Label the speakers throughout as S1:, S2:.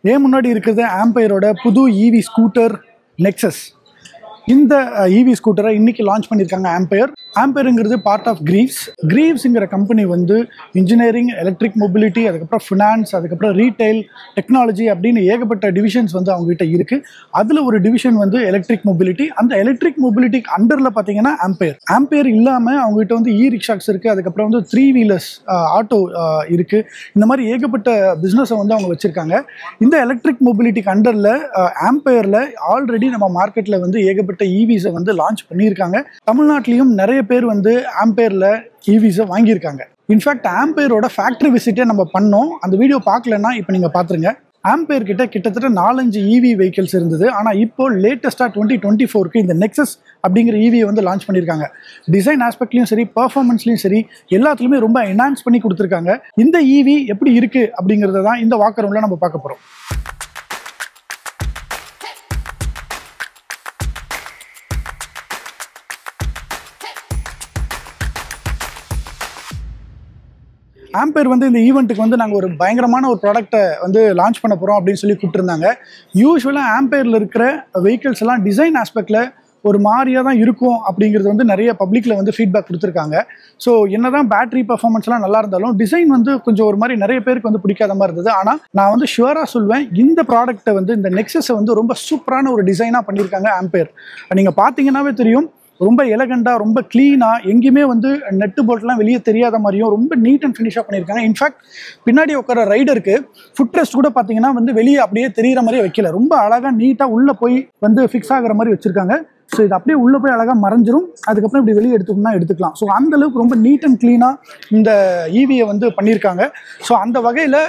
S1: ஏன் முன்னாடி இருக்கிறது ஆம்பையரோட புது ஈவி ஸ்கூட்டர் நெக்ஸஸ். இந்த ஈவி ஸ்கூட்டரை இன்னைக்கு லான்ச் பண்ணியிருக்காங்க ஆம்பையர். ஆம்பையருங்கிறது பார்ட் ஆஃப் கிரீவ்ஸுங்கிற கம்பெனி வந்து இன்ஜினியரிங், எலக்ட்ரிக் மொபிலிட்டி, அதுக்கப்புறம் ஃபினான்ஸ், அதுக்கப்புறம் ரீட்டைல், டெக்னாலஜி அப்படின்னு ஏகப்பட்ட டிவிஷன்ஸ் வந்து அவங்ககிட்ட இருக்குது. அதில் ஒரு டிவிஷன் வந்து எலக்ட்ரிக் மொபிலிட்டி. அந்த எலக்ட்ரிக் மொபிலிட்டிக்கு அண்டரில் பார்த்தீங்கன்னா ஆம்பையர் இல்லாமல் அவங்ககிட்ட வந்து ரிக்ஷாக்ஸ் இருக்குது, அதுக்கப்புறம் வந்து 3 வீலர்ஸ் ஆட்டோ இருக்குது. இந்த மாதிரி ஏகப்பட்ட பிஸ்னஸை வந்து அவங்க வச்சுருக்காங்க. இந்த எலக்ட்ரிக் மொபிலிட்டிக்கு அண்டரில் ஆம்பையரில் ஆல்ரெடி நம்ம மார்க்கெட்டில் வந்து ஏகப்பட்ட ஈவிஸை வந்து லான்ச் பண்ணியிருக்காங்க. தமிழ்நாட்டிலையும் நிறைய பேர் வந்து ஆம்பையரில் ஈவிஸை வாங்கியிருக்காங்க. இன்ஃபேக்ட் ஆம்பையரோட ஃபேக்ட்ரி விசிட்டே நம்ம பண்ணோம். அந்த வீடியோ பார்க்கலன்னா இப்போ நீங்கள் பார்த்துருங்க. ஆம்பையர் கிட்ட கிட்டத்தட்ட 4-5 ஈவி வெஹிக்கிள்ஸ் இருந்தது. ஆனால் இப்போ லேட்டஸ்ட்டாக 2024க்கு இந்த நெக்ஸஸ் அப்படிங்கிற ஈவியை வந்து லான்ச் பண்ணியிருக்காங்க. டிசைன் ஆஸ்பெக்ட்லையும் சரி, பர்ஃபார்மன்ஸ்லையும் சரி, எல்லாத்துலேயுமே ரொம்ப என்ஹான்ஸ் பண்ணி கொடுத்துருக்காங்க. இந்த ஈவி எப்படி இருக்குது அப்படிங்கிறத தான் இந்த வாக்கரவுண்டில் நம்ம பார்க்க போகிறோம். ஆம்பையர் வந்து இந்த ஈவெண்ட்டுக்கு வந்து நாங்கள் ஒரு பயங்கரமான ஒரு ப்ராடக்ட்டை வந்து லான்ச் பண்ண போகிறோம் அப்படின்னு சொல்லி கூப்பிட்டுருந்தாங்க. யூஸ்வலாக ஆம்பையரில் இருக்கிற வெஹிக்கிள்ஸ் எல்லாம் டிசைன் ஆஸ்பெக்டில் ஒரு மாதிரியாக தான் இருக்கும் அப்படிங்கிறது வந்து நிறைய பப்ளிக்கில் வந்து ஃபீட்பேக் கொடுத்துருக்காங்க. ஸோ என்ன தான் பேட்டரி பர்ஃபார்மன்ஸ்லாம் நல்லா இருந்தாலும் டிசைன் வந்து கொஞ்சம் ஒரு மாதிரி நிறைய பேருக்கு வந்து பிடிக்காத மாதிரி இருந்தது. ஆனால் நான் வந்து ஷுவராக சொல்வேன், இந்த ப்ராடக்ட்டை வந்து இந்த நெக்ஸஸை வந்து ரொம்ப சூப்பரான ஒரு டிசைனாக பண்ணியிருக்காங்க ஆம்பையர். நீங்கள் பார்த்தீங்கன்னாவே தெரியும், ரொம்ப எலகண்டாக, ரொம்ப க்ளீனாக, எங்கேயுமே வந்து நெட்டு போல்ட்லாம் வெளியே தெரியாத மாதிரியும் ரொம்ப நீட் அண்ட் ஃபினிஷாக பண்ணியிருக்காங்க. இன்ஃபேக்ட் பின்னாடி உட்கார ரைடருக்கு ஃபுட் ரெஸ்ட் கூட பார்த்தீங்கன்னா வந்து வெளியே அப்படியே தெரிகிற மாதிரியே வைக்கல. ரொம்ப அழகாக நீட்டாக உள்ளே போய் வந்து ஃபிக்ஸ் ஆகிற மாதிரி வச்சுருக்காங்க. ஸோ இது அப்படியே உள்ளே போய் அழகாக மறைஞ்சிரும். அதுக்கப்புறம் இப்படி வெளியே எடுத்துக்கணும்னா எடுத்துக்கலாம். ஸோ அந்தளவுக்கு ரொம்ப நீட் அண்ட் க்ளீனாக இந்த ஈவியை வந்து பண்ணியிருக்காங்க. ஸோ அந்த வகையில்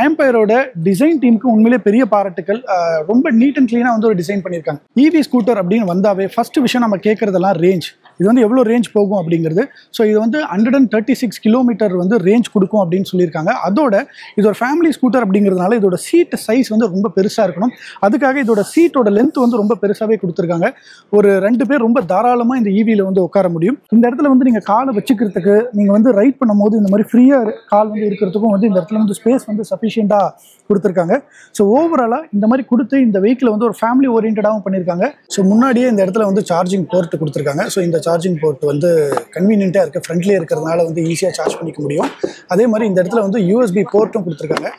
S1: ஆம்பையரோட டிசைன் டீமுக்கு உண்மையிலே பெரிய பாராட்டுக்கள். ரொம்ப நீட் அண்ட் க்ளீனாக வந்து ஒரு டிசைன் பண்ணியிருக்காங்க. ஈவி ஸ்கூட்டர் அப்படின்னு வந்தாவே ஃபர்ஸ்ட் விஷயம் நம்ம கேட்குறதெல்லாம் ரேஞ்ச். இது வந்து எவ்வளோ ரேஞ்ச் போகும் அப்படிங்கிறது. ஸோ இது வந்து 136 கிலோமீட்டர் வந்து ரேஞ்ச் கொடுக்கும் அப்படின்னு சொல்லியிருக்காங்க. அதோட இது ஒரு ஃபேமிலி ஸ்கூட்டர் அப்படிங்கிறதுனால இதோட சீட் சைஸ் வந்து ரொம்ப பெருசாக இருக்கணும். அதுக்காக இதோட சீட்டோட லென்த் வந்து ரொம்ப பெருசாகவே கொடுத்துருக்காங்க. ஒரு 2 பேர் ரொம்ப தாராளமாக இந்த ஈவியில் வந்து உட்கார முடியும். இந்த இடத்துல வந்து நீங்கள் காலை வச்சுக்கிறதுக்கு, நீங்கள் வந்து ரைட் பண்ணும்போது இந்த மாதிரி ஃப்ரீயாக கால் வந்து இருக்கிறதுக்கும் வந்து இந்த இடத்துல வந்து ஸ்பேஸ் வந்து சஃபிஷியண்டாக கொடுத்துருக்காங்க. ஸோ ஓவராலாக இந்த மாதிரி கொடுத்து இந்த வெஹிக்கிளை வந்து ஒரு ஃபேமிலி ஓரியன்டாகவும் பண்ணியிருக்காங்க. ஸோ முன்னாடியே இந்த இடத்துல வந்து சார்ஜிங் போர்ட் கொடுத்துருக்காங்க. ஸோ இந்த சார்ஜிங் போர்ட் வந்து கன்வீனியண்ட்டாக இருக்குது. ஃப்ரண்ட்லேயே இருக்கிறதுனால வந்து ஈஸியாக சார்ஜ் பண்ணிக்க முடியும். அதே மாதிரி இந்த இடத்துல வந்து USB போர்ட்டும் கொடுத்துருக்காங்க.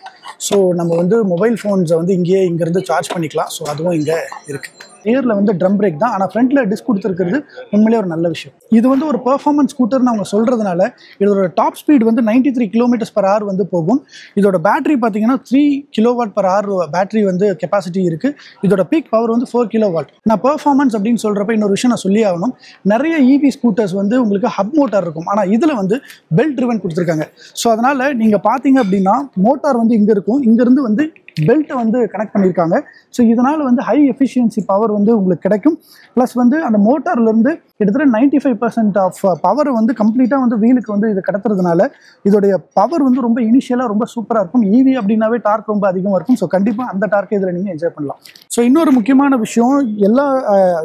S1: ஸோ நம்ம வந்து மொபைல் ஃபோன்ஸை வந்து இங்கேருந்து சார்ஜ் பண்ணிக்கலாம். ஸோ அதுவும் இங்கே இருக்குது. ரியரில் வந்து ட்ரம் பிரேக் தான், ஆனால் ஃப்ரண்ட்டில் டிஸ்க் கொடுத்துருக்கிறது உண்மையிலே ஒரு நல்ல விஷயம். இது வந்து ஒரு பெர்ஃபார்மன்ஸ் ஸ்கூட்டர்னு அவங்க சொல்கிறதுனால இதோட டாப் ஸ்பீட் வந்து 93 km/h வந்து போகும். இதோட பேட்டரி பார்த்தீங்கன்னா 3 kWh பேட்டரி வந்து கெப்பாசிட்டி இருக்குது. இதோட பீக் பவர் வந்து 4 kW. நான் பெர்ஃபார்மன்ஸ் அப்படின்னு சொல்கிறப்ப இன்னொரு விஷயம் நான் சொல்லி ஆகணும். நிறைய ஈவி ஸ்கூட்டர்ஸ் வந்து உங்களுக்கு ஹப் மோட்டார் இருக்கும், ஆனால் இதில் வந்து பெல்ட் ட்ரிவன் கொடுத்துருக்காங்க. ஸோ அதனால் நீங்கள் பார்த்தீங்க அப்படின்னா மோட்டார் வந்து இங்கே இருக்கும், இங்கேருந்து வந்து பெல்ட்டை வந்து கனெக்ட் பண்ணியிருக்காங்க. ஸோ இதனால் வந்து ஹை எஃபிஷியன்சி பவர் வந்து உங்களுக்கு கிடைக்கும். ப்ளஸ் வந்து அந்த மோட்டார்லேருந்து கிட்டத்தட்ட 95% ஆஃப் பவர் வந்து கம்ப்ளீட்டாக வந்து வீலுக்கு வந்து இது கடத்துறதுனால இதோடைய பவர் வந்து ரொம்ப இனிஷியலாக ரொம்ப சூப்பராக இருக்கும். ஈவி அப்படின்னாவே டார்க் ரொம்ப அதிகமாக இருக்கும். ஸோ கண்டிப்பாக அந்த டார்க்கை இதில் நீங்கள் என்ஜாய் பண்ணலாம். ஸோ இன்னொரு முக்கியமான விஷயம், எல்லா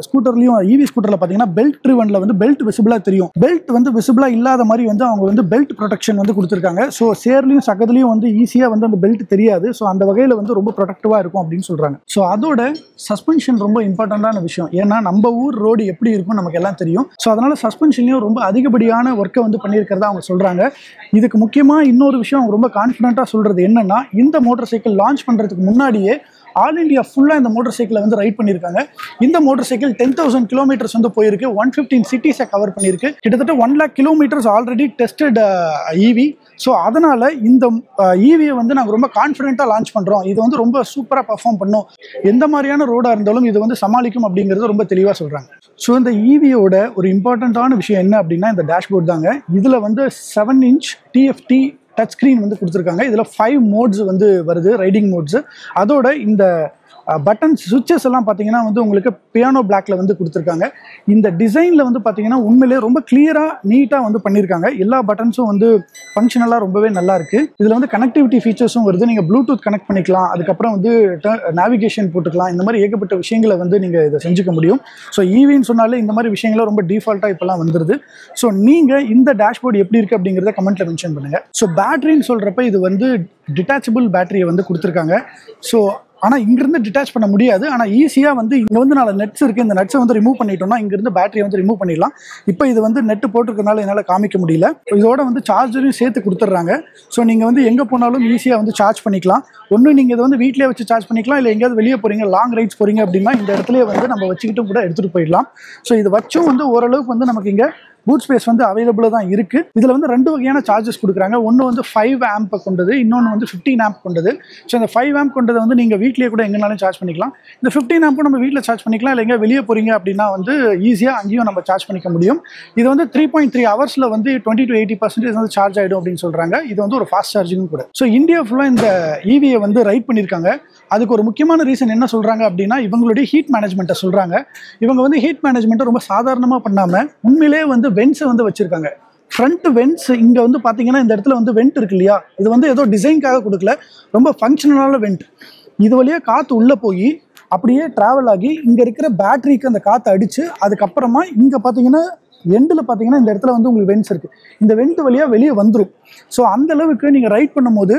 S1: ஸ்கூட்டர்லையும் ஈவி ஸ்கூட்டரில் பார்த்தீங்கன்னா பெல்ட் ட்ரிவனில் வந்து பெல்ட் விசிபிளாக தெரியும். பெல்ட் வந்து விசிபிளாக இல்லாத மாதிரி வந்து அவங்க வந்து பெல்ட் ப்ரொடெக்ஷன் வந்து கொடுத்துருக்காங்க. ஸோ சேர்லையும் சகதுலையும் வந்து ஈஸியாக வந்து அந்த பெல்ட் தெரியாது. ஸோ அந்த வகையில் வந்து ரொம்ப ப்ரொடக்டிவாக இருக்கும் அப்படின்னு சொல்கிறாங்க. ஸோ அதோட சஸ்பென்ஷன் ரொம்ப இம்பார்ட்டண்டான விஷயம். ஏன்னா நம்ம ஊர் ரோடு எப்படி இருக்கும் நமக்கு எல்லாம் தெரியும். ஸோ அதனால் சஸ்பென்ஷன்லையும் ரொம்ப அதிகப்படியான ஒர்க்கை வந்து பண்ணியிருக்கிறதா அவங்க சொல்கிறாங்க. இதுக்கு முக்கியமாக இன்னொரு விஷயம் அவங்க ரொம்ப கான்ஃபிடென்ட்டாக சொல்கிறது என்னென்னா, இந்த மோட்டார் சைக்கிள் லான்ச் பண்ணுறதுக்கு முன்னாடியே ஆல் இண்டியா ஃபுல்லாக இந்த மோட்டர் சைக்கிளை வந்து ரைட் பண்ணியிருக்காங்க. இந்த மோட்டர் சைக்கிள் 10,000 கிலோமீட்டர்ஸ் வந்து போயிருக்கு. 115 சிட்டிஸை கவர் பண்ணியிருக்கு. கிட்டத்தட்ட 1 lakh kilometres already tested EV. So அதனால் இந்த ஈவியை வந்து நாங்கள் ரொம்ப கான்ஃபிடென்ட்டாக லான்ச் பண்ணுறோம். இது வந்து ரொம்ப சூப்பராக பர்ஃபார்ம் பண்ணும், எந்த மாதிரியான ரோடாக இருந்தாலும் இது வந்து சமாளிக்கும் அப்படிங்கிறது ரொம்ப தெளிவாக சொல்கிறாங்க. ஸோ இந்த ஈவியோட ஒரு இம்பார்ட்டண்ட்டான விஷயம் என்ன அப்படின்னா இந்த டேஷ்போர்ட் தாங்க. இதில் வந்து 7-inch TFT டச் ஸ்க்ரீன் வந்து கொடுத்துருக்காங்க. இதில் 5 மோட்ஸ் வந்து வருது, ரைடிங் மோட்ஸு. அதோட இந்த பட்டன் சுவிட்சஸ் எல்லாம் பார்த்தீங்கன்னா வந்து உங்களுக்கு பியானோ பிளாக்ல வந்து கொடுத்துருக்காங்க. இந்த டிசைனில் வந்து பார்த்தீங்கன்னா உண்மையிலே ரொம்ப கிளியராக நீட்டாக வந்து பண்ணியிருக்காங்க. எல்லா பட்டன்ஸும் வந்து ஃபங்க்ஷனலாக ரொம்பவே நல்லா இருக்குது. இதில் வந்து கனெக்டிவிட்டி ஃபீச்சர்ஸும் வருது. நீங்கள் ப்ளூடூத் கனெக்ட் பண்ணிக்கலாம், அதுக்கப்புறம் வந்து நேவிகேஷன் போட்டுக்கலாம். இந்த மாதிரி ஏகப்பட்ட விஷயங்களை வந்து நீங்கள் இதை செஞ்சுக்க முடியும். ஸோ ஈவின்னு சொன்னாலே இந்த மாதிரி விஷயங்களும் ரொம்ப டிஃபால்ட்டாக இப்போலாம் வந்துடுது. ஸோ நீங்கள் இந்த டேஷ்போர்டு எப்படி இருக்குது அப்படிங்கிறத கமெண்ட்டில் மென்ஷன் பண்ணுங்கள். ஸோ பேட்டரின்னு சொல்கிறப்ப இது வந்து டிட்டாச்சபிள் பேட்டரியை வந்து கொடுத்துருக்காங்க. ஸோ ஆனால் இங்கிருந்து டிட்டாச் பண்ண முடியாது. ஆனால் ஈஸியாக வந்து இங்கே வந்து 4 நெட்ஸ் இருக்குது. இந்த நெட்ஸை வந்து ரிமூவ் பண்ணிட்டோம்னா இங்கிருந்து பேட்டரியை வந்து ரிமூவ் பண்ணிடலாம். இப்போ இது வந்து நெட்டு போட்டிருக்கனால என்னால் காமிக்க முடியல. இதோட வந்து சார்ஜரையும் சேர்த்து கொடுத்துட்றாங்க. ஸோ நீங்கள் வந்து எங்கே போனாலும் ஈஸியாக வந்து சார்ஜ் பண்ணிக்கலாம். ஒன்று நீங்கள் இதை வந்து வீட்டிலே வச்சு சார்ஜ் பண்ணிக்கலாம், இல்லை எங்கேயாவது வெளியே போகிறீங்க, லாங் ரைட்ஸ் போகிறீங்க அப்படின்னா இந்த இடத்துலேயே வந்து நம்ம வச்சுக்கிட்டும் கூட எடுத்துகிட்டு போயிடலாம். ஸோ இது வச்சும் வந்து ஓரளவுக்கு வந்து நமக்கு இங்கே பூட் ஸ்பேஸ் வந்து அவைலபிளாக தான் இருக்குது. இதில் வந்து 2 வகையான சார்ஜஸ் கொடுக்குறாங்க. ஒன்று வந்து 5 ஆம்ப் கொண்டது, இன்னொன்று வந்து 15 ஆம்ப் கொண்டது. ஸோ இந்த 5 ஆம்ப் கொண்டதை வந்து நீங்கள் வீட்லேயே கூட எங்கேனாலும் சார்ஜ் பண்ணிக்கலாம். இந்த 15 ஆம்பும் நம்ம வீட்டில் சார்ஜ் பண்ணிக்கலாம், இல்லை எங்கே வெளியே போகிறீங்க அப்படின்னா வந்து ஈஸியாக அங்கேயும் நம்ம சார்ஜ் பண்ணிக்க முடியும். இது வந்து 3.3 ஹவர்ஸில் வந்து 20 to 80% வந்து சார்ஜ் ஆகிடும் அப்படின்னு சொல்கிறாங்க. இது வந்து ஒரு ஃபாஸ்ட் சார்ஜிங்கும் கூட. ஸோ இந்தியா ஃபுல்லாக இந்த ஈவியை வந்து ரைட் பண்ணியிருக்காங்க. அதுக்கு ஒரு முக்கியமான ரீசன் என்ன சொல்கிறாங்க அப்படின்னா இவங்களுடைய ஹீட் மேனேஜ்மெண்ட்டை சொல்கிறாங்க. இவங்க வந்து ஹீட் மேனேஜ்மெண்ட்டை ரொம்ப சாதாரணமாக பண்ணாமல் உண்மையிலே வந்து வென்ட்ஸை வந்து வச்சுருக்காங்க. ஃப்ரண்ட் வென்ட்ஸ் இங்கே வந்து பார்த்தீங்கன்னா இந்த இடத்துல வந்து வென்ட் இருக்கு இல்லையா, இது வந்து ஏதோ டிசைனுக்காக கொடுக்கல, ரொம்ப ஃபங்க்ஷனலான வென்ட். இது வழியாக காற்று உள்ளே போய் அப்படியே ட்ராவல் ஆகி இங்கே இருக்கிற பேட்டரிக்கு அந்த காற்று அடித்து அதுக்கப்புறமா இங்கே பார்த்தீங்கன்னா எண்டில் பார்த்தீங்கன்னா இந்த இடத்துல வந்து உங்களுக்கு வென்ட்ஸ் இருக்குது. இந்த வென்ட் வழியாக வெளியே வந்துடும். ஸோ அந்தளவுக்கு நீங்கள் ரைட் பண்ணும்போது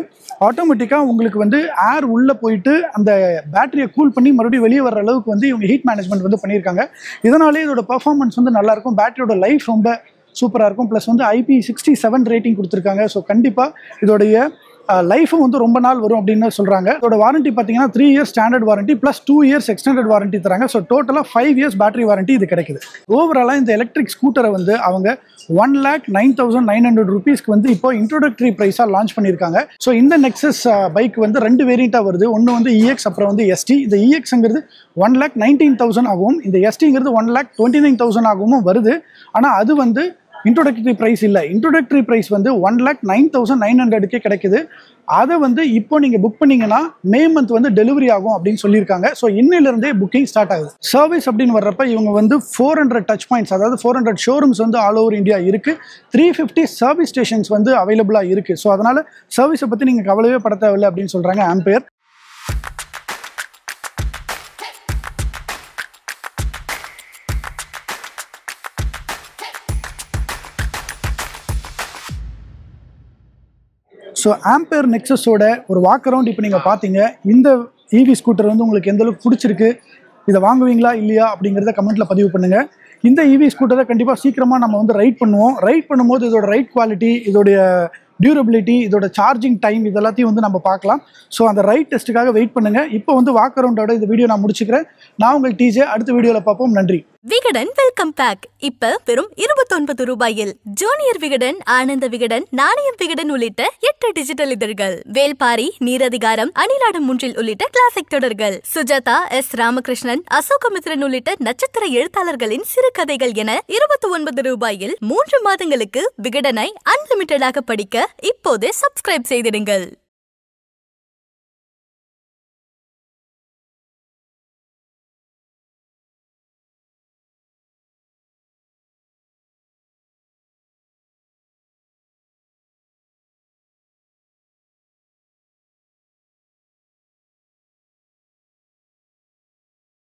S1: ஆட்டோமேட்டிக்காக உங்களுக்கு வந்து ஏர் உள்ளே போயிட்டு அந்த பேட்டரியை கூல் பண்ணி மறுபடியும் வெளியே வர அளவுக்கு வந்து இவங்க ஹீட் மேனேஜ்மெண்ட் வந்து பண்ணியிருக்காங்க. இதனாலே இதோட பர்ஃபார்மன்ஸ் வந்து நல்லாயிருக்கும். பேட்டரியோட லைஃப் ரொம்ப சூப்பராக இருக்கும். ப்ளஸ் வந்து IP67 ரேட்டிங் கொடுத்துருக்காங்க. ஸோ கண்டிப்பாக இதோடைய லைஃபும் வந்து ரொம்ப நாள் வரும் அப்படின்னு சொல்கிறாங்க. இதோட வாரண்ட்டி பார்த்தீங்கன்னா 3 years standard warranty plus 2 years extended warranty தராங்க. ஸோ டோட்டலாக 5 இயர்ஸ் பேட்டரி வாரண்ட்டி இது கிடைக்குது. ஓவராலாக இந்த எலக்ட்ரிக் ஸ்கூட்டரை வந்து அவங்க 1,09,900 ரூபீஸ்க்கு வந்து இப்போ இன்ட்ரோடக்டரி ப்ரைஸாக லான்ச் பண்ணியிருக்காங்க. ஸோ இந்த நெக்ஸஸ் பைக் வந்து 2 வேரியண்ட்டாக வருது. ஒன்று வந்து EX, அப்புறம் வந்து ST. இந்த EXங்கிறது 1,19,000 ஆகவும், இந்த STங்கிறது 1,29,000 ஆகவும் வருது. ஆனால் அது வந்து இன்ட்ரோடக்டரி ப்ரைஸ் இல்லை. இன்ட்ரோடக்டரி ப்ரைஸ் வந்து 1,09,900க்கே கிடைக்குது. அதை வந்து இப்போ நீங்கள் புக் பண்ணிங்கன்னா மே மந்த் வந்து டெலிவரி ஆகும் அப்படின்னு சொல்லியிருக்காங்க. ஸோ இன்னிலிருந்தே புக்கிங் ஸ்டார்ட் ஆகுது. சர்வீஸ் அப்படின்னு வர்றப்ப இவங்க வந்து 400 டச் பாயிண்ட்ஸ், அதாவது 400 ஷோரூம்ஸ் வந்து ஆல் ஓவர் இந்தியா இருக்குது. 350 சர்வீஸ் ஸ்டேஷன்ஸ் வந்து அவைலபிளாக இருக்குது. ஸோ அதனால் சர்வீஸை பற்றி நீங்கள் கவலையே பட தேவையில்லை அப்படின்னு சொல்கிறாங்க ஆம்பேர். ஸோ ஆம்பேர் நெக்ஸஸோட ஒரு வாக் அரவுண்ட் இப்போ நீங்கள் பார்த்தீங்க. இந்த EV ஸ்கூட்டர் வந்து உங்களுக்கு எந்த அளவுக்கு பிடிச்சிருக்கு, இதை வாங்குவீங்களா இல்லையா அப்படிங்கிறத கமெண்ட்டில் பதிவு பண்ணுங்கள். இந்த EV ஸ்கூட்டரை கண்டிப்பாக சீக்கிரமாக நம்ம வந்து ரைட் பண்ணுவோம். ரைட் பண்ணும்போது இதோட ரைட் குவாலிட்டி, இதோடைய டியூரபிலிட்டி, இதோட சார்ஜிங் டைம், இதெல்லாத்தையும் வந்து நம்ம பார்க்கலாம். ஸோ அந்த ரைட் டெஸ்ட்டுக்காக வெயிட் பண்ணுங்கள். இப்போ வந்து வாக் அரவுண்டோட இந்த வீடியோ நான் முடிச்சுக்கிறேன். நான் உங்கள் TJ. அடுத்த வீடியோவில் பார்ப்போம். நன்றி.
S2: விகடன் வெல்கம் பேக் இப்ப வெறும் 29 ரூபாயில் ஜூனியர் விகடன், ஆனந்த விகடன், நாணயம் விகடன் உள்ளிட்ட 8 டிஜிட்டல் இதழ்கள், வேல்பாரி, நீரதிகாரம், அணிலாடும் முன்றில் உள்ளிட்ட கிளாசிக் தொடர்கள், சுஜாதா, S. ராமகிருஷ்ணன், அசோகமித்ரன் உள்ளிட்ட நட்சத்திர எழுத்தாளர்களின் சிறுகதைகள் என 29 ரூபாயில் 3 மாதங்களுக்கு விகடனை அன்லிமிட்டடாக படிக்க இப்போதே சப்ஸ்கிரைப் செய்திடுங்கள்.